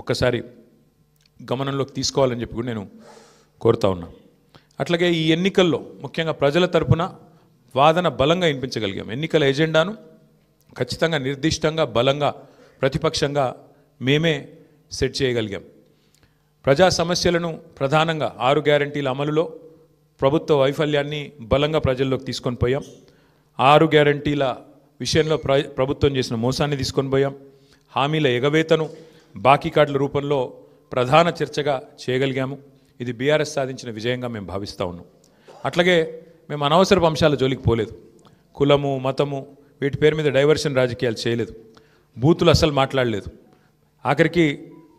ఒక్కసారి గమనంలోకి తీసుకోవాలని చెప్పి కూడా నేను కోరుతా ఉన్నా. అట్లాగే ఈ ఎన్నికల్లో ముఖ్యంగా ప్రజల తరపున వాదన బలంగా వినిపించగలిగాం. ఎన్నికల ఎజెండాను ఖచ్చితంగా నిర్దిష్టంగా బలంగా ప్రతిపక్షంగా మేమే సెట్ చేయగలిగాం. ప్రజా సమస్యలను ప్రధానంగా 6 గ్యారంటీల అమలులో ప్రభుత్వ వైఫల్యాన్ని బలంగా ప్రజల్లోకి తీసుకొని పోయాం. 6 గ్యారంటీల విషయంలో ప్రభుత్వం చేసిన మోసాన్ని తీసుకొని పోయాం. హామీల ఎగవేతను బాకీ కార్డుల రూపంలో ప్రధాన చర్చగా చేయగలిగాము. ఇది బీఆర్ఎస్ సాధించిన విజయంగా మేము భావిస్తూ ఉన్నాం. అట్లాగే మేము అనవసరపు అంశాల జోలికి పోలేదు. కులము మతము వీటి పేరు మీద డైవర్షన్ రాజకీయాలు చేయలేదు. బూతులు అస్సలు మాట్లాడలేదు. ఆఖరికి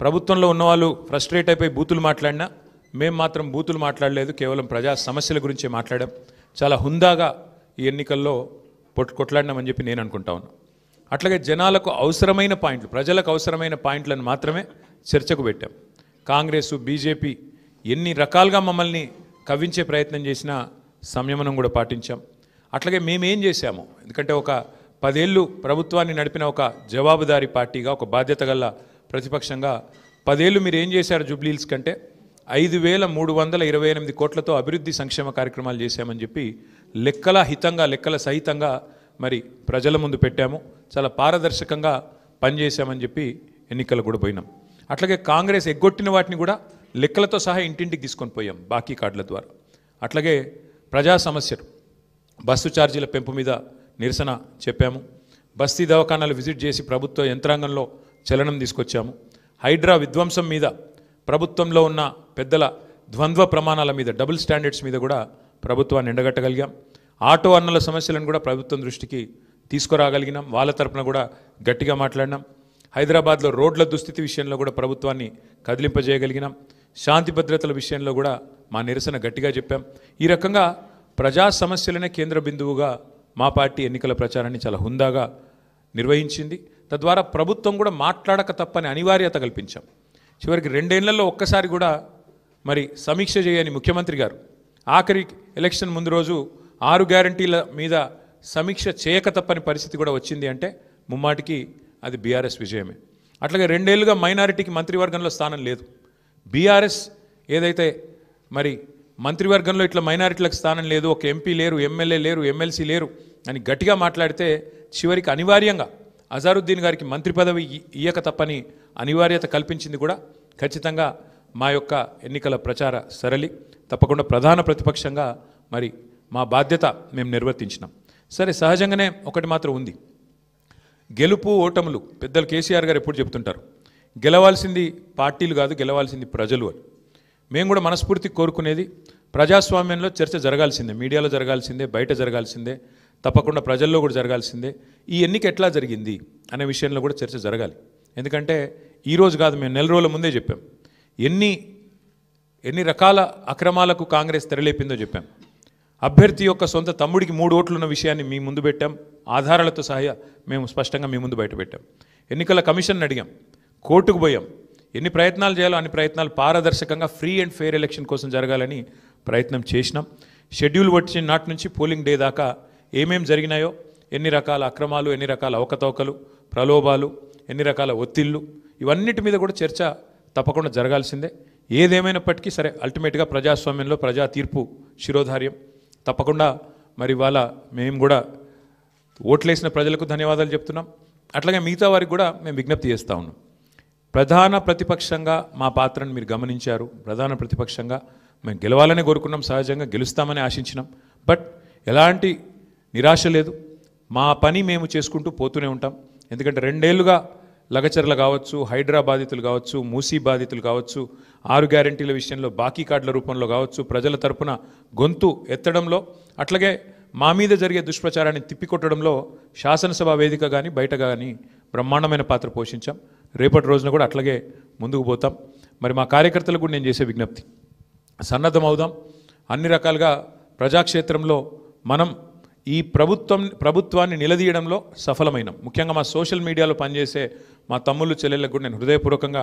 ప్రభుత్వంలో ఉన్నవాళ్ళు ఫ్రస్ట్రేట్ అయిపోయి బూతులు మాట్లాడినా మేము మాత్రం బూతులు మాట్లాడలేదు. కేవలం ప్రజా సమస్యల గురించే మాట్లాడాం. చాలా హుందాగా ఈ ఎన్నికల్లో కొట్లాడినామని చెప్పి నేను అనుకుంటా ఉన్నా. అట్లాగే జనాలకు అవసరమైన పాయింట్లు, ప్రజలకు అవసరమైన పాయింట్లను మాత్రమే చర్చకు పెట్టాం. కాంగ్రెస్ బీజేపీ ఎన్ని రకాలుగా మమ్మల్ని కవ్వించే ప్రయత్నం చేసినా సంయమనం కూడా పాటించాం. అట్లాగే మేమేం చేశాము, ఎందుకంటే ఒక 10 ఏళ్ళు ప్రభుత్వాన్ని నడిపిన ఒక జవాబుదారీ పార్టీగా, ఒక బాధ్యత గల ప్రతిపక్షంగా 10 ఏళ్ళు మీరు ఏం చేశారు జూబ్లీహిల్స్ కంటే 5,328 కోట్లతో అభివృద్ధి సంక్షేమ కార్యక్రమాలు చేశామని చెప్పి లెక్కల సహితంగా మరి ప్రజల ముందు పెట్టాము. చాలా పారదర్శకంగా పనిచేశామని చెప్పి ఎన్నికలు కూడా పోయినాం. అట్లాగే కాంగ్రెస్ ఎగ్గొట్టిన వాటిని కూడా లెక్కలతో సహా ఇంటింటికి తీసుకొని పోయాం బాకీ కార్డుల ద్వారా. అట్లాగే ప్రజా సమస్యలు, బస్సు ఛార్జీల పెంపు మీద నిరసన చెప్పాము. బస్తీ దవాఖానాలు విజిట్ చేసి ప్రభుత్వ యంత్రాంగంలో చలనం తీసుకొచ్చాము. హైడ్రా విధ్వంసం మీద, ప్రభుత్వంలో ఉన్న పెద్దల ద్వంద్వ ప్రమాణాల మీద, డబుల్ స్టాండర్డ్స్ మీద కూడా ప్రభుత్వాన్ని ఎండగట్టగలిగాం. ఆటో అన్నల సమస్యలను కూడా ప్రభుత్వం దృష్టికి తీసుకురాగలిగినాం. వాళ్ళ తరపున కూడా గట్టిగా మాట్లాడినాం. హైదరాబాద్లో రోడ్ల దుస్థితి విషయంలో కూడా ప్రభుత్వాన్ని కదిలింపజేయగలిగినాం. శాంతి భద్రతల విషయంలో కూడా మా నిరసన గట్టిగా చెప్పాం. ఈ రకంగా ప్రజా సమస్యలనే కేంద్ర బిందువుగా మా పార్టీ ఎన్నికల ప్రచారాన్ని చాలా హుందాగా నిర్వహించింది. తద్వారా ప్రభుత్వం కూడా మాట్లాడక తప్పని అనివార్యత కల్పించాం. చివరికి 2 ఏళ్లలో ఒక్కసారి కూడా మరి సమీక్ష చేయని ముఖ్యమంత్రి గారు ఆఖరి ఎలక్షన్ ముందు రోజు 6 గ్యారంటీల మీద సమీక్ష చేయక తప్పని పరిస్థితి కూడా వచ్చింది అంటే ముమ్మాటికి అది బీఆర్ఎస్ విజయమే. అట్లాగే 2 ఏళ్లుగా మైనారిటీకి మంత్రివర్గంలో స్థానం లేదు. బీఆర్ఎస్ ఏదైతే మరి మంత్రివర్గంలో ఇట్లా మైనారిటీలకు స్థానం లేదు, ఒక ఎంపీ లేరు, ఎమ్మెల్యే లేరు, ఎమ్మెల్సీ లేరు అని గట్టిగా మాట్లాడితే చివరికి అనివార్యంగా అజారుద్దీన్ గారికి మంత్రి పదవి ఇయ్యక తప్పని అనివార్యత కల్పించింది కూడా ఖచ్చితంగా మా యొక్క ఎన్నికల ప్రచార సరళి. తప్పకుండా ప్రధాన ప్రతిపక్షంగా మరి మా బాధ్యత మేము నిర్వర్తించినాం. సరే, సహజంగానే ఒకటి మాత్రం ఉంది, గెలుపు ఓటములు పెద్దలు కేసీఆర్ గారు ఎప్పుడు చెప్తుంటారు, గెలవాల్సింది పార్టీలు కాదు, గెలవాల్సింది ప్రజలు అని. మేము కూడా మనస్ఫూర్తి కోరుకునేది ప్రజాస్వామ్యంలో చర్చ జరగాల్సిందే, మీడియాలో జరగాల్సిందే, బయట జరగాల్సిందే, తప్పకుండా ప్రజల్లో కూడా జరగాల్సిందే. ఈ ఎన్నిక ఎట్లా జరిగింది అనే విషయంలో కూడా చర్చ జరగాలి. ఎందుకంటే ఈరోజు కాదు, మేము 4 రోజుల ముందే చెప్పాం ఎన్ని రకాల అక్రమాలకు కాంగ్రెస్ తెరలేపిందో చెప్పాం. అభ్యర్థి యొక్క సొంత తమ్ముడికి 3 ఓట్లున్న విషయాన్ని మీ ముందు పెట్టాం. ఆధారాలతో సహా మేము స్పష్టంగా మీ ముందు బయట పెట్టాం. ఎన్నికల కమిషన్ అడిగాం, కోర్టుకు పోయాం. ఎన్ని ప్రయత్నాలు చేయాలో అన్ని ప్రయత్నాలు పారదర్శకంగా ఫ్రీ అండ్ ఫెయిర్ ఎలక్షన్ కోసం జరగాలని ప్రయత్నం చేసినాం. షెడ్యూల్ వచ్చిన నాటి నుంచి పోలింగ్ డే దాకా ఏమేం జరిగినాయో, ఎన్ని రకాల అక్రమాలు, ఎన్ని రకాల అవకతవకలు, ప్రలోభాలు, ఎన్ని రకాల ఒత్తిళ్ళు, ఇవన్నిటి మీద కూడా చర్చ తప్పకుండా జరగాల్సిందే. ఏదేమైనప్పటికీ సరే, అల్టిమేట్గా ప్రజాస్వామ్యంలో ప్రజా తీర్పు శిరోధార్యం. తప్పకుండా మరి ఇవాళ మేము కూడా ఓట్లేసిన ప్రజలకు ధన్యవాదాలు చెప్తున్నాం. అట్లాగే మిగతా వారికి కూడా మేము విజ్ఞప్తి చేస్తూ ఉన్నాం. ప్రధాన ప్రతిపక్షంగా మా పాత్రను మీరు గమనించారు. ప్రధాన ప్రతిపక్షంగా మేము గెలవాలని కోరుకున్నాం, సహజంగా గెలుస్తామని ఆశించినాం. బట్ ఎలాంటి నిరాశ లేదు, మా పని మేము చేసుకుంటూ పోతూనే ఉంటాం. ఎందుకంటే 2 ఏళ్లుగా లగచర్ల కావచ్చు, హైడ్రా బాధితులు కావచ్చు, మూసీ బాధితులు కావచ్చు, 6 గ్యారంటీల విషయంలో బాకీ కార్డుల రూపంలో కావచ్చు, ప్రజల తరపున గొంతు ఎత్తడంలో, అట్లాగే మా మీద జరిగే దుష్ప్రచారాన్ని తిప్పికొట్టడంలో శాసనసభ వేదిక కానీ బయట కానీ బ్రహ్మాండమైన పాత్ర పోషించాం. రేపటి రోజున కూడా అట్లాగే ముందుకు పోతాం. మరి మా కార్యకర్తలకు కూడా నేను చేసే విజ్ఞప్తి, సన్నద్ధమవుదాం. అన్ని రకాలుగా ప్రజాక్షేత్రంలో మనం ఈ ప్రభుత్వాన్ని నిలదీయడంలో సఫలమైనాం. ముఖ్యంగా మా సోషల్ మీడియాలో పనిచేసే మా తమ్ముళ్ళు చెల్లెళ్ళకు కూడా నేను హృదయపూర్వకంగా